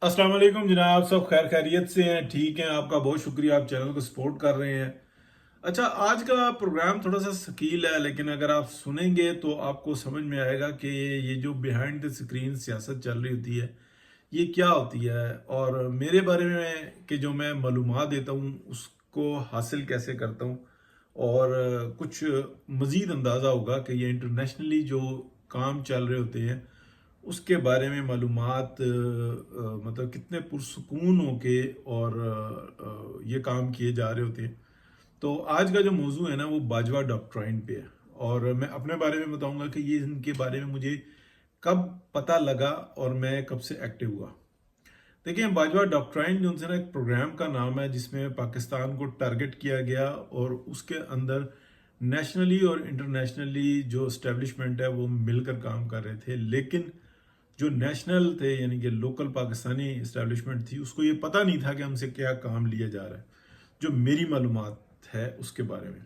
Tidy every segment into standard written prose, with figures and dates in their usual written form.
अस्सलाम वालेकुम जनाब, सब खैर खैरियत से हैं, ठीक हैं। आपका बहुत शुक्रिया, आप चैनल को सपोर्ट कर रहे हैं। अच्छा, आज का प्रोग्राम थोड़ा सा शकील है, लेकिन अगर आप सुनेंगे तो आपको समझ में आएगा कि ये जो बिहाइंड द स्क्रीन सियासत चल रही होती है, ये क्या होती है, और मेरे बारे में कि जो मैं मालूमात देता हूँ उसको हासिल कैसे करता हूँ। और कुछ मज़ीद अंदाज़ा होगा कि ये इंटरनेशनली जो काम चल रहे होते हैं उसके बारे में मालूमात, मतलब कितने पुरसकून होके और ये काम किए जा रहे होते हैं। तो आज का जो मौजू है ना, वो बाजवा डॉक्ट्राइन पे है। और मैं अपने बारे में बताऊंगा कि ये इनके बारे में मुझे कब पता लगा और मैं कब से एक्टिव हुआ। देखिए, बाजवा डॉक्ट्राइन जो है ना, एक प्रोग्राम का नाम है जिसमें पाकिस्तान को टारगेट किया गया, और उसके अंदर नेशनली और इंटरनेशनली जो इस्टेब्लिशमेंट है वो मिलकर काम कर रहे थे। लेकिन जो नेशनल थे, यानी कि लोकल पाकिस्तानी इस्टेब्लिशमेंट थी, उसको ये पता नहीं था कि हमसे क्या काम लिया जा रहा है। जो मेरी मालूमात है उसके बारे में,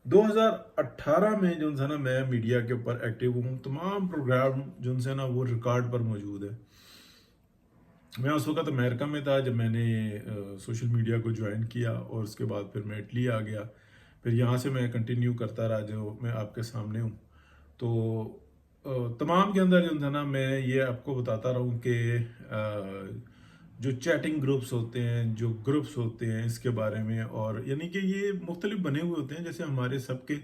2018 में जो है ना, मैं मीडिया के ऊपर एक्टिव हूँ। तमाम प्रोग्राम जो है ना वो रिकॉर्ड पर मौजूद है। मैं उस वक्त अमेरिका में था जब मैंने सोशल मीडिया को ज्वाइन किया, और उसके बाद फिर मैं इटली आ गया। फिर यहाँ से मैं कंटिन्यू करता रहा, जो मैं आपके सामने हूँ। तो तमाम के अंदर जो है ना, मैं ये आपको बताता रहूँ कि जो चैटिंग ग्रुप्स होते हैं, जो ग्रुप्स होते हैं, इसके बारे में। और यानी कि ये मुख्तलिफ बने हुए होते हैं, जैसे हमारे सबके,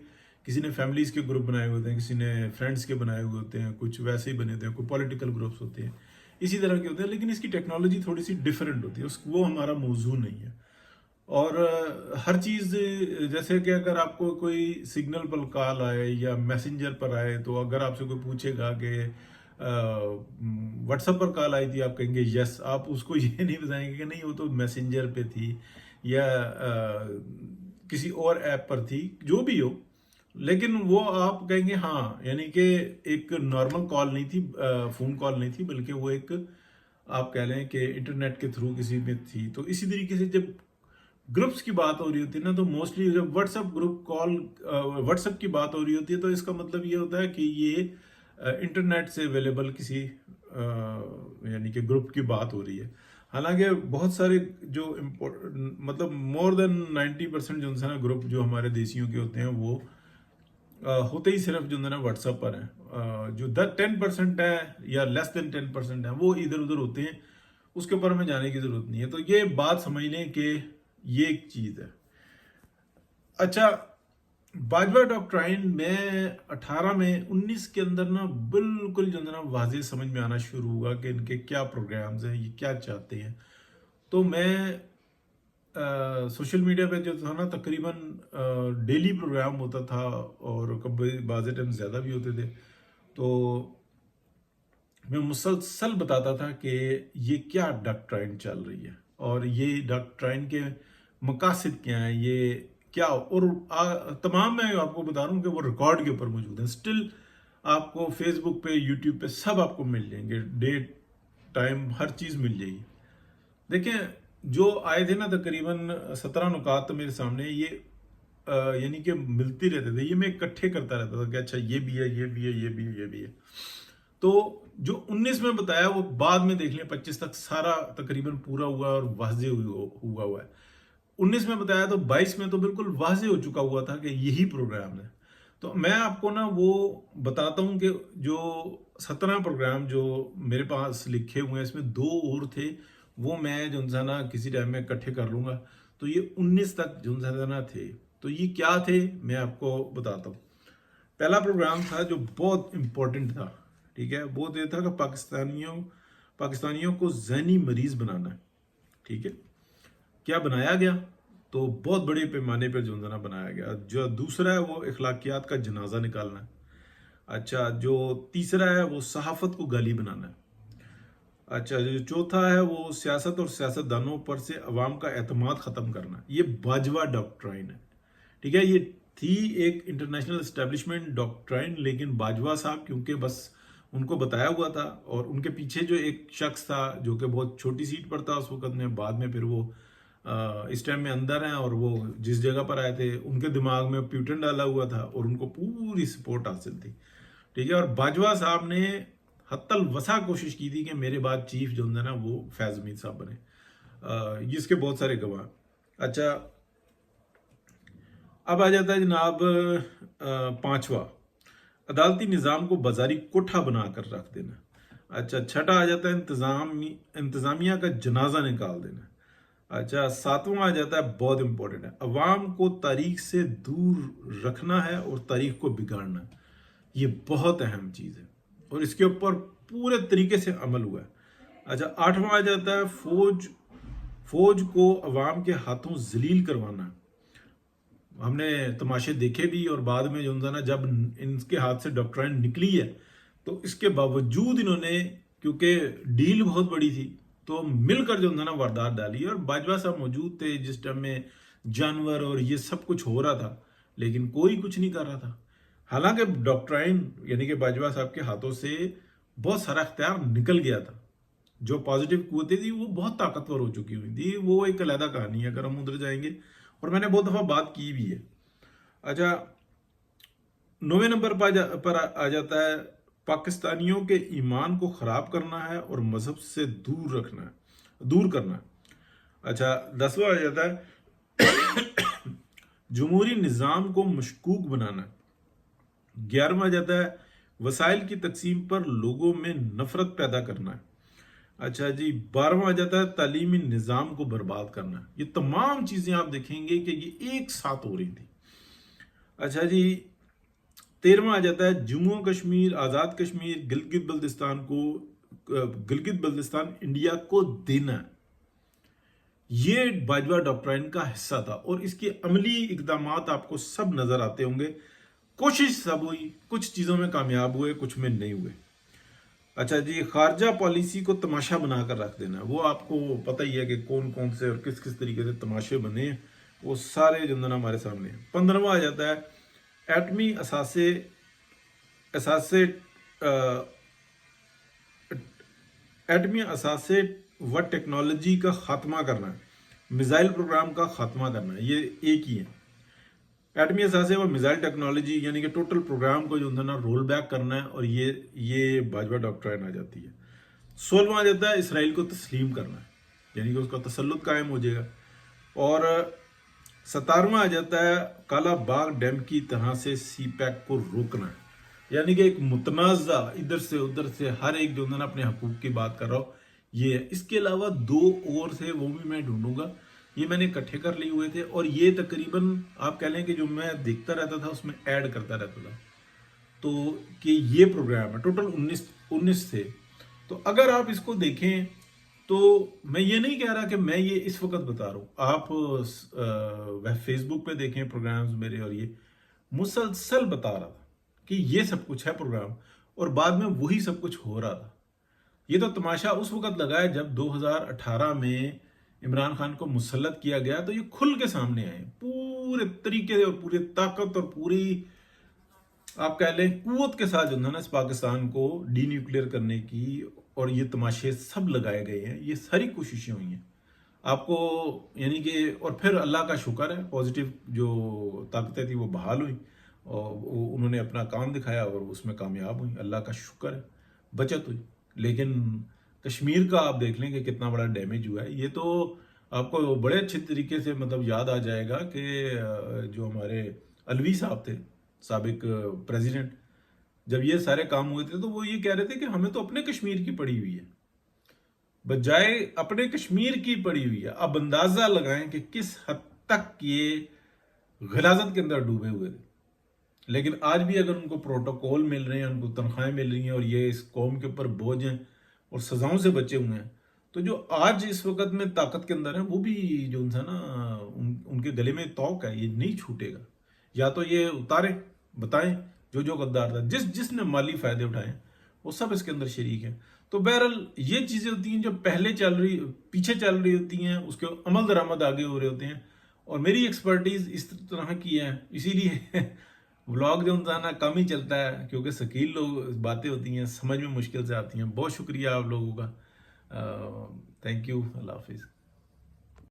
किसी ने फैमिलीज़ के ग्रुप बनाए हुए होते हैं, किसी ने फ्रेंड्स के बनाए हुए होते हैं, कुछ वैसे ही बने होते हैं, कोई पॉलिटिकल ग्रुप्स होते हैं, इसी तरह के होते हैं। लेकिन इसकी टेक्नोलॉजी थोड़ी सी डिफरेंट होती है, वो हमारा मौजू नहीं है। और हर चीज़, जैसे कि अगर आपको कोई सिग्नल पर कॉल आए या मैसेंजर पर आए, तो अगर आपसे कोई पूछेगा कि व्हाट्सएप पर कॉल आई थी, आप कहेंगे यस। आप उसको ये नहीं बताएंगे कि नहीं, वो तो मैसेंजर पे थी या किसी और ऐप पर थी, जो भी हो। लेकिन वो आप कहेंगे हाँ, यानी कि एक नॉर्मल कॉल नहीं थी, फ़ोन कॉल नहीं थी, बल्कि वो एक, आप कह लें कि इंटरनेट के थ्रू किसी में थी। तो इसी तरीके से जब ग्रुप्स की बात हो रही होती है ना, तो मोस्टली जब व्हाट्सएप ग्रुप कॉल, व्हाट्सएप की बात हो रही होती है, तो इसका मतलब ये होता है कि ये इंटरनेट से अवेलेबल किसी यानी कि ग्रुप की बात हो रही है। हालांकि बहुत सारे जो मतलब मोर देन 90% जो है ना ग्रुप जो हमारे देशियों के होते हैं, वो होते ही सिर्फ जो है ना व्हाट्सएप पर हैं। जो 10% है या लेस देन 10% है, वो इधर उधर होते हैं। उसके ऊपर हमें जाने की जरूरत नहीं है। तो ये बात समझ लें कि ये एक चीज है। अच्छा, बाजवा डॉक्ट्राइन में 18 में 19 के अंदर ना बिल्कुल जो है ना वाजे समझ में आना शुरू हुआ कि इनके क्या प्रोग्राम्स हैं, ये क्या चाहते हैं। तो मैं सोशल मीडिया पे जो था ना, तकरीबन डेली प्रोग्राम होता था, और कभी बाज़ टाइम ज़्यादा भी होते थे। तो मैं मुसलसल बताता था कि ये क्या डॉक्ट्राइन चल रही है, और ये डॉक्ट्राइन के मकासद क्या हैं, ये क्या। और तमाम मैं आपको बता रहा हूँ कि वो रिकॉर्ड के ऊपर मौजूद है। स्टिल आपको फेसबुक पे, यूट्यूब पे सब आपको मिल जाएंगे, डेट टाइम हर चीज़ मिल जाएगी। देखें, जो आए थे ना तकरीबन 17 नुकात तो मेरे सामने, ये यानी कि मिलती रहते थे, ये मैं इकट्ठे करता रहता था कि अच्छा ये भी है, ये भी है, ये भी है, ये भी है। तो जो 19 में बताया वो बाद में देख लें, 25 तक सारा तकरीबन पूरा हुआ और वाजे हुआ हुआ है। 19 में बताया तो 22 में तो बिल्कुल वाजे हो चुका हुआ था कि यही प्रोग्राम है। तो मैं आपको ना वो बताता हूँ कि जो 17 प्रोग्राम जो मेरे पास लिखे हुए हैं, इसमें दो और थे, वो मैं जो है ना किसी टाइम में इकट्ठे कर लूँगा। तो ये 19 तक जो है ना थे। तो ये क्या थे, मैं आपको बताता हूँ। पहला प्रोग्राम था जो बहुत इंपॉर्टेंट था, ठीक है, वो ये था कि पाकिस्तानियों को ज़हनी मरीज बनाना है। ठीक है, क्या बनाया गया, तो बहुत बड़े पैमाने पर जो है ना बनाया गया। जो दूसरा है वो इखलाकियात का जनाजा निकालना है। अच्छा, जो तीसरा है वो सहाफत को गाली बनाना है। अच्छा, जो चौथा है वो सियासत और सियासतदानों पर से अवाम का एतमाद ख़त्म करना। ये बाजवा डॉक्ट्राइन है। ठीक है, ये थी एक इंटरनेशनल एस्टेब्लिशमेंट डॉक्ट्राइन, लेकिन बाजवा साहब क्योंकि बस उनको बताया हुआ था, और उनके पीछे जो एक शख्स था जो कि बहुत छोटी सीट पर था उस वक्त में, बाद में फिर वो इस टाइम में अंदर हैं, और वो जिस जगह पर आए थे उनके दिमाग में प्यूटन डाला हुआ था, और उनको पूरी सपोर्ट हासिल थी। ठीक है, और बाजवा साहब ने हत्तल वसा कोशिश की थी कि मेरे बाद चीफ जो है ना वो फैज़ हमीद साहब बने। इसके बहुत सारे गवाह। अच्छा, अब आ जाता है जनाब पांचवा, अदालती निज़ाम को बाजारी कोठा बनाकर रख देना। अच्छा, छठा आ जाता है इंतज़ामिया का जनाजा निकाल देना। अच्छा, सातवां आ जाता है, बहुत इंपॉर्टेंट है, अवाम को तारीख से दूर रखना है और तारीख को बिगाड़ना है। ये बहुत अहम चीज़ है और इसके ऊपर पूरे तरीके से अमल हुआ है। अच्छा, आठवां आ जाता है, फौज को अवाम के हाथों जलील करवाना। हमने तमाशे देखे भी और बाद में जो है ना जब इनके हाथ से डॉक्ट्राइन निकली है तो इसके बावजूद इन्होंने, क्योंकि डील बहुत बड़ी थी, तो मिलकर जो है ना वारदात डाली। और बाजवा साहब मौजूद थे जिस टाइम में जानवर और ये सब कुछ हो रहा था, लेकिन कोई कुछ नहीं कर रहा था। हालांकि डॉक्ट्राइन यानी कि बाजवा साहब के हाथों से बहुत सारा इख्तियार निकल गया था। जो पॉजिटिव कुव्वतें थी वो बहुत ताकतवर हो चुकी हुई थी, वो एक अलहदा कहानी है, अगर हम उधर जाएंगे, और मैंने बहुत दफ़ा बात की भी है। अच्छा, 9वें नंबर पर आ जाता है, पाकिस्तानियों के ईमान को ख़राब करना है और मजहब से दूर करना है। अच्छा, 10वां आ जाता है, जमहूरी निज़ाम को मशकूक बनाना है। 11वां आ जाता है, वसाइल की तकसीम पर लोगों में नफरत पैदा करना है। अच्छा जी, 12वां आ जाता है, तालीमी निज़ाम को बर्बाद करना। ये तमाम चीज़ें आप देखेंगे कि ये एक साथ हो रही थी। अच्छा जी, 13वां आ जाता है, जम्मू कश्मीर, आज़ाद कश्मीर, गिलगित बल्तिस्तान इंडिया को देना। ये बाजवा डॉक्ट्राइन का हिस्सा था और इसके अमली इकदाम आपको सब नजर आते होंगे। कोशिश सब हुई, कुछ चीज़ों में कामयाब हुए, कुछ में नहीं हुए। अच्छा जी, खारजा पॉलिसी को तमाशा बनाकर रख देना। वो आपको पता ही है कि कौन कौन से और किस किस तरीके से तमाशे बने, वो सारे जो ना हमारे सामने हैं। 15वां आ जाता है, एटमी असासे व टेक्नोलॉजी का खात्मा करना है, मिसाइल प्रोग्राम का खात्मा करना है। ये एक ही है, एटमी असासे व मिसाइल टेक्नोलॉजी, यानी कि टोटल प्रोग्राम को जो है ना रोल बैक करना है, और ये बाजवा डॉक्ट्राइन आ जाती है। 16वां आ जाता है, इसराइल को तस्लीम करना है, यानी कि उसका तसल्लुत कायम हो जाएगा। और 17वां आ जाता है, काला बाग डैम की तरह से सी पैक को रोकना है, यानी कि एक मुतनाज़ा इधर से उधर से हर एक जो है ना अपने हकूक की बात कर रहा हो, ये है। इसके अलावा 2 और थे, वो भी मैं ढूंढूंगा, ये मैंने इकट्ठे कर लिए हुए थे, और ये तकरीबन आप कह लें कि जो मैं देखता रहता था उसमें ऐड करता रहता था। तो कि ये प्रोग्राम है, टोटल 19 थे। तो अगर आप इसको देखें तो मैं ये नहीं कह रहा कि मैं ये इस वक्त बता रहा हूँ, आप वह फेसबुक पे देखें प्रोग्राम्स मेरे, और ये मुसलसल बता रहा था कि ये सब कुछ है प्रोग्राम, और बाद में वही सब कुछ हो रहा था। ये तो तमाशा उस वक्त लगा है जब 2018 में इमरान खान को मुसल्लत किया गया, तो ये खुल के सामने आए पूरे तरीके और पूरी ताकत और पूरी आप कह लें कुव्वत के साथ जो है ना इस पाकिस्तान को डी न्यूक्लियर करने की, और ये तमाशे सब लगाए गए हैं, ये सारी कोशिशें हुई हैं आपको, यानी कि, और फिर अल्लाह का शुक्र है, पॉजिटिव जो ताकतें थी वो बहाल हुई और उन्होंने अपना काम दिखाया और उसमें कामयाब हुई, अल्लाह का शुक्र है, बचत हुई। लेकिन कश्मीर का आप देख लें कि कितना बड़ा डैमेज हुआ है। ये तो आपको बड़े अच्छे तरीके से मतलब याद आ जाएगा कि जो हमारे अलवी साहब थे, साबिक प्रेसिडेंट, जब ये सारे काम हुए थे तो वो ये कह रहे थे कि हमें तो अपने कश्मीर की पड़ी हुई है, बजाय अपने कश्मीर की पड़ी हुई है। अब अंदाजा लगाएं कि किस हद तक ये गलाजत के अंदर डूबे हुए थे। लेकिन आज भी अगर उनको प्रोटोकॉल मिल रहे हैं, उनको तनख्वाहें मिल रही हैं, और ये इस कौम के ऊपर बोझ हैं और सजाओं से बचे हुए हैं, तो जो आज इस वक्त में ताकत के अंदर है वो भी जो है ना उनके गले में तौक है, ये नहीं छूटेगा। या तो ये उतारे, बताएं जो गद्दार था, जिसने माली फायदे उठाए वो सब इसके अंदर शरीक है। तो बहरहाल ये चीजें होती हैं जो पीछे चल रही होती हैं, उसके अमल दरामद आगे हो रहे होते हैं, और मेरी एक्सपर्टीज इस तरह की है, इसीलिए व्लॉग जो होता है ना कम ही चलता है, क्योंकि शकील लोग बातें होती हैं समझ में मुश्किल से आती हैं। बहुत शुक्रिया आप लोगों का, थैंक यू, अल्लाह हाफिज़।